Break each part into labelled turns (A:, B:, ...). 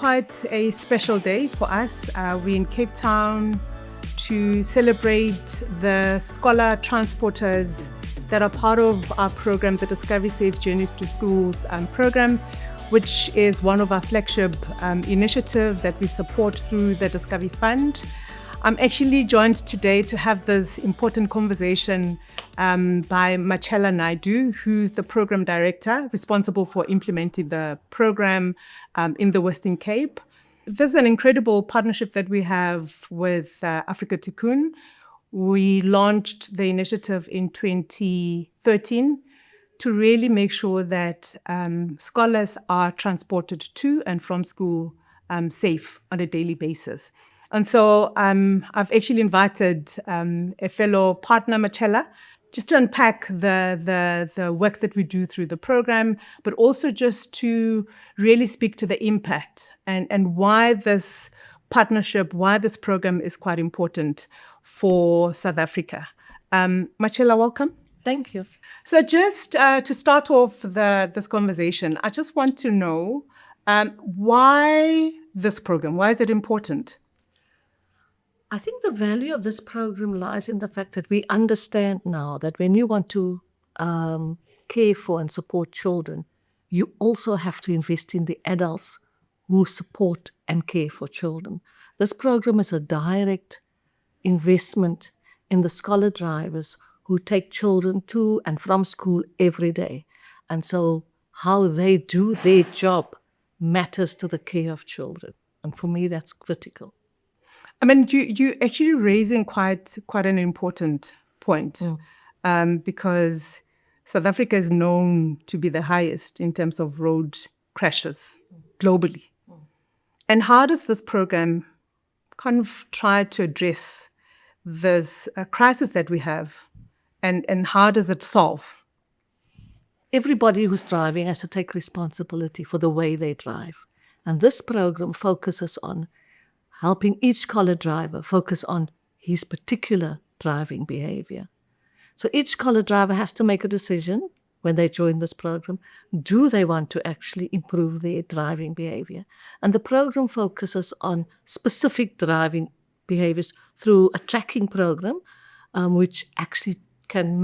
A: quite a special day for us. We're in Cape Town to celebrate the scholar transporters that are part of our program, the Discovery Safe Journeys to Schools program, which is one of our flagship initiatives that we support through the Discovery Fund. I'm actually joined today to have this important conversation by Marcella Naidoo, who's the program director responsible for implementing the program in the Western Cape. There's an incredible partnership that we have with Afrika Tikkun. We launched the initiative in 2013 to really make sure that scholars are transported to and from school safe on a daily basis. And so I've actually invited a fellow partner, Marcella, just to unpack the work that we do through the program, but also just to really speak to the impact and why this partnership, why this program is quite important for South Africa. Marcella, welcome.
B: Thank you.
A: So just to start off this conversation, I just want to know why this program, why is it important?
B: I think the value of this program lies in the fact that we understand now that when you want to care for and support children, you also have to invest in the adults who support and care for children. This program is a direct investment in the scholar drivers who take children to and from school every day. And so how they do their job matters to the care of children. And for me, that's critical.
A: I mean, you actually raising quite an important point because South Africa is known to be the highest in terms of road crashes globally. And how does this program kind of try to address this crisis that we have, and how does it solve?
B: Everybody who's driving has to take responsibility for the way they drive. And this program focuses on helping each scholar driver focus on his particular driving behavior. So each scholar driver has to make a decision when they join this program. Do they want to actually improve their driving behavior? And the program focuses on specific driving behaviors through a tracking program, which actually can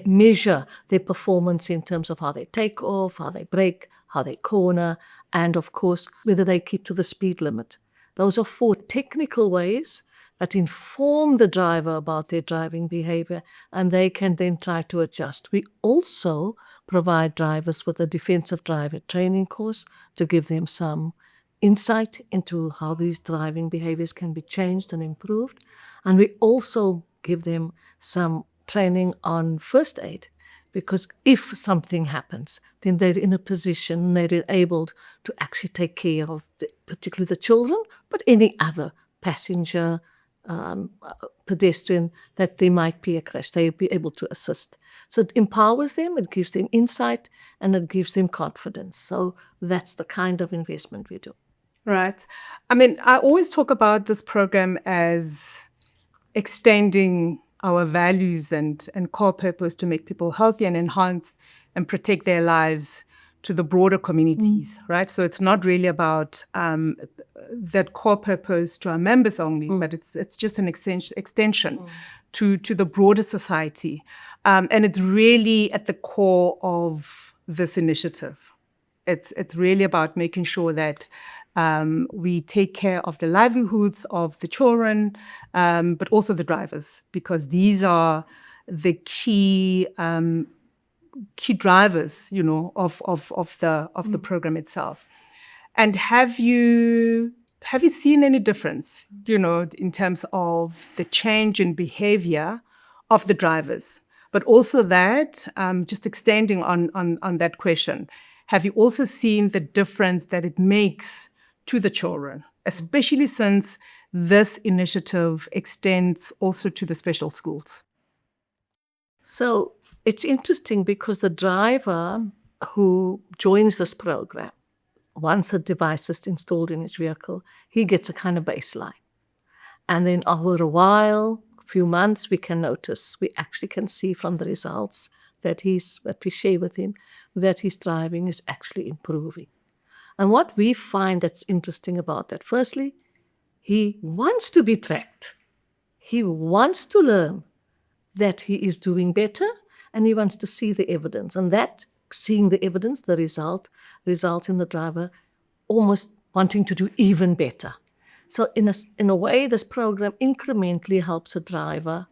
B: measure their performance in terms of how they take off, how they brake, how they corner, and of course, whether they keep to the speed limit. Those are 4 technical ways that inform the driver about their driving behavior, and they can then try to adjust. We also provide drivers with a defensive driver training course to give them some insight into how these driving behaviors can be changed and improved. And we also give them some training on first aid, because if something happens, then they're in a position, they're enabled to actually take care of particularly the children, but any other passenger, pedestrian, that there might be a crash. They'll be able to assist. So it empowers them, it gives them insight, and it gives them confidence. So that's the kind of investment we do.
A: Right. I mean, I always talk about this program as extending our values and core purpose to make people healthy and enhance and protect their lives to the broader communities, right? So it's not really about that core purpose to our members only, but it's just an extension to the broader society. And it's really at the core of this initiative. It's really about making sure that we take care of the livelihoods of the children, but also the drivers, because these are the key drivers, you know, of the program itself. And have you seen any difference, you know, in terms of the change in behavior of the drivers? But also that, just extending on that question, have you also seen the difference that it makes to the children, especially since this initiative extends also to the special schools?
B: So it's interesting because the driver who joins this program, once a device is installed in his vehicle, he gets a kind of baseline. And then over a while, a few months, we can notice, we actually can see from the results that we share with him, that his driving is actually improving. And what we find that's interesting about that, firstly, he wants to be tracked. He wants to learn that he is doing better, and he wants to see the evidence. And that seeing the evidence, the results in the driver almost wanting to do even better. So in a way, this program incrementally helps a driver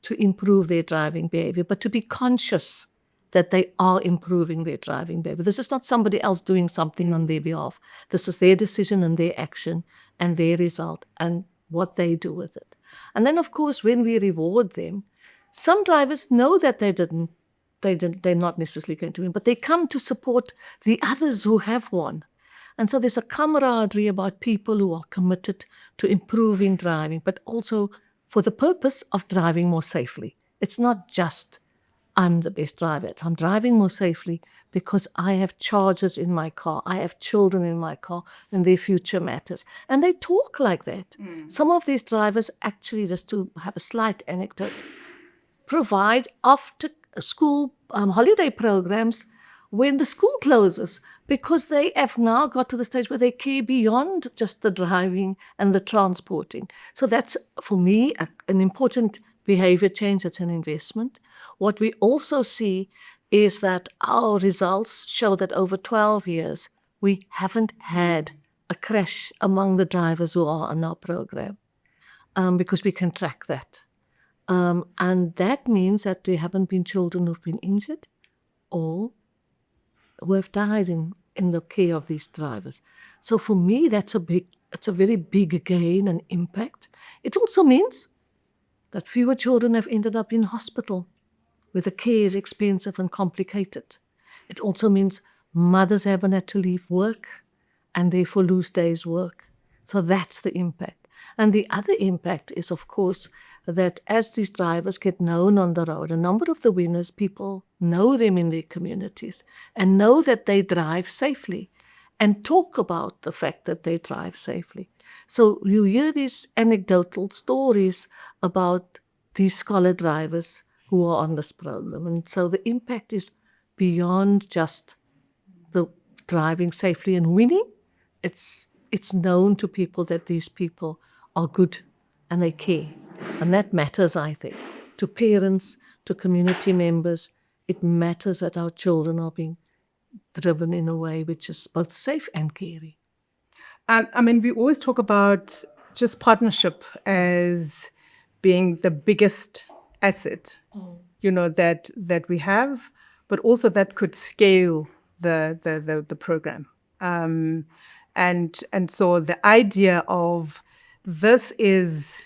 B: to improve their driving behavior, but to be conscious that they are improving their driving behavior. This is not somebody else doing something on their behalf. This is their decision and their action and their result and what they do with it. And then, of course, when we reward them, some drivers know that they're not necessarily going to win, but they come to support the others who have won. And so there's a camaraderie about people who are committed to improving driving, but also for the purpose of driving more safely. It's not just I'm the best driver. It's I'm driving more safely because I have chargers in my car. I have children in my car and their future matters. And they talk like that. Some of these drivers actually, just to have a slight anecdote, provide after school holiday programs when the school closes, because they have now got to the stage where they care beyond just the driving and the transporting. So that's, for me, an important behavior change. It's an investment. What we also see is that our results show that over 12 years, we haven't had a crash among the drivers who are on our program, because we can track that. And that means that there haven't been children who've been injured or who have died in the care of these drivers. So for me, it's a very big gain and impact. It also means that fewer children have ended up in hospital where the care is expensive and complicated. It also means mothers haven't had to leave work and therefore lose days' work. So that's the impact. And the other impact is, of course, that as these drivers get known on the road, a number of the winners, people know them in their communities and know that they drive safely and talk about the fact that they drive safely. So you hear these anecdotal stories about these scholar drivers who are on this program. And so the impact is beyond just the driving safely and winning. It's known to people that these people are good and they care. And that matters, I think, to parents, to community members. It matters that our children are being driven in a way which is both safe and caring.
A: We always talk about just partnership as being the biggest asset, that we have, but also that could scale the program. And so the idea of this is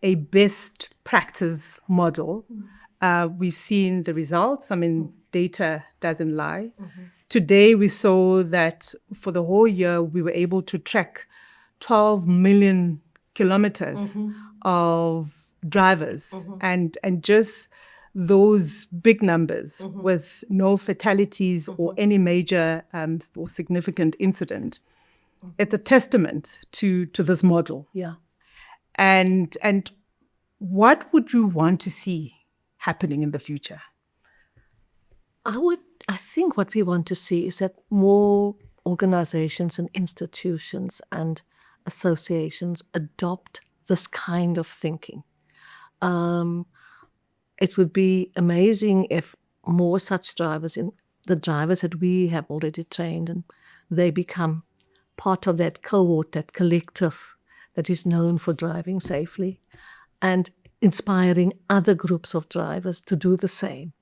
A: a best practice model. We've seen the results. Data doesn't lie. Today, we saw that for the whole year, we were able to track 12 million kilometers of drivers, and just those big numbers with no fatalities or any major or significant incident. It's a testament to this model.
B: Yeah.
A: And what would you want to see happening in the future?
B: I think what we want to see is that more organizations and institutions and associations adopt this kind of thinking. It would be amazing if more such drivers, the drivers that we have already trained, and they become part of that cohort, that collective that is known for driving safely, and inspiring other groups of drivers to do the same.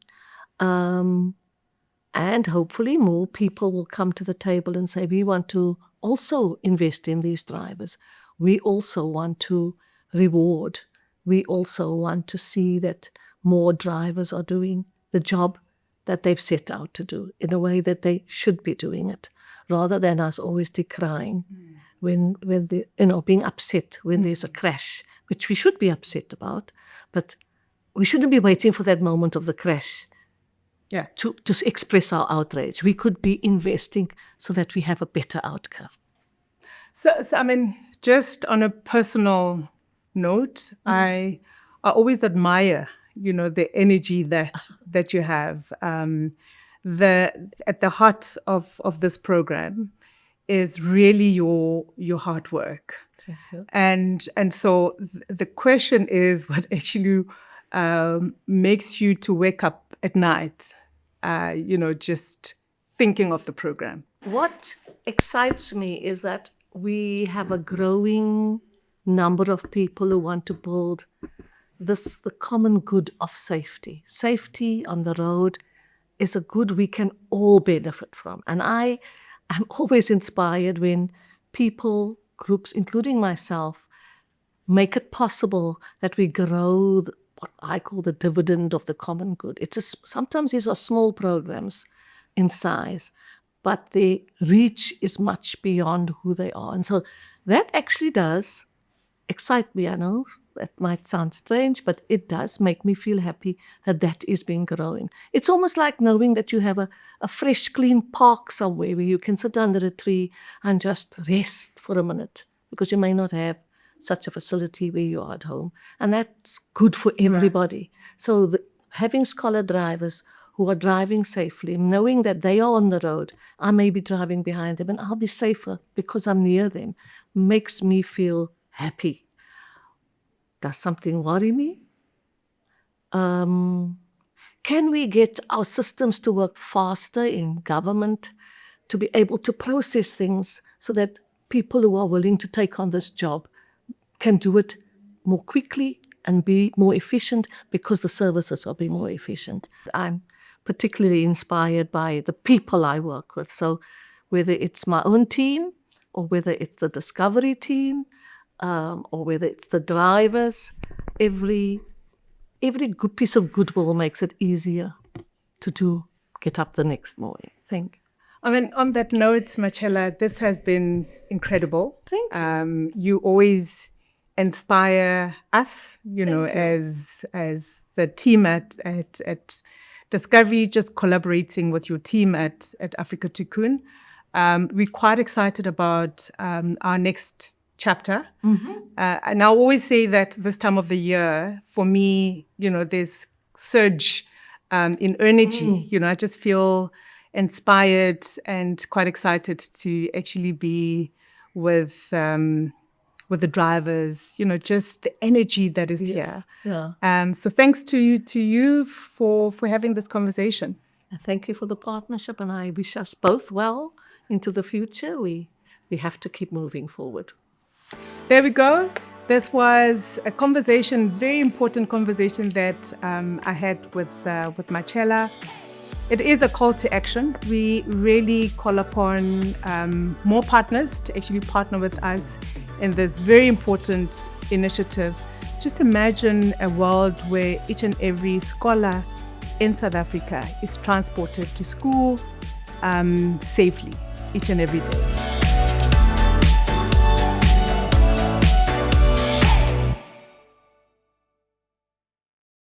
B: And hopefully more people will come to the table and say, we want to also invest in these drivers. We also want to reward. We also want to see that more drivers are doing the job that they've set out to do in a way that they should be doing it, rather than us always decrying when being upset when there's a crash, which we should be upset about, but we shouldn't be waiting for that moment of the crash to express our outrage. We could be investing so that we have a better outcome.
A: So just on a personal note, I always admire, the energy that you have. At the heart of this program is really your hard work. And so the question is what actually makes you to wake up at night, just thinking of the program.
B: What excites me is that we have a growing number of people who want to build the common good of safety. Safety on the road is a good we can all benefit from. And I am always inspired when people, groups, including myself, make it possible that we grow what I call the dividend of the common good. Sometimes these are small programs in size, but the reach is much beyond who they are. And so that actually does excite me. I know that might sound strange, but it does make me feel happy that is being grown. It's almost like knowing that you have a fresh, clean park somewhere where you can sit under a tree and just rest for a minute, because you may not have such a facility where you are at home. And that's good for everybody. Right. So having scholar drivers who are driving safely, knowing that they are on the road, I may be driving behind them and I'll be safer because I'm near them, makes me feel happy. Does something worry me? Can we get our systems to work faster in government, to be able to process things so that people who are willing to take on this job can do it more quickly and be more efficient because the services are being more efficient? I'm particularly inspired by the people I work with. So whether it's my own team or whether it's the Discovery team or whether it's the drivers, every good piece of goodwill makes it easier to get up the next morning. Thank you.
A: I mean, on that note, Marcella, this has been incredible.
B: Thank you.
A: You always inspire us, as the team at Discovery, just collaborating with your team at Afrika Tikkun. We're quite excited about our next chapter. Mm-hmm. And I always say that this time of the year, for me, there's surge in energy. I just feel inspired and quite excited to actually be with the drivers, just the energy that is here. Yeah. So thanks to you for having this conversation.
B: Thank you for the partnership, and I wish us both well into the future. We have to keep moving forward.
A: There we go. This was a conversation, very important conversation that I had with Marcella. It is a call to action. We really call upon more partners to actually partner with us in this very important initiative. Just imagine a world where each and every scholar in South Africa is transported to school safely each and every day.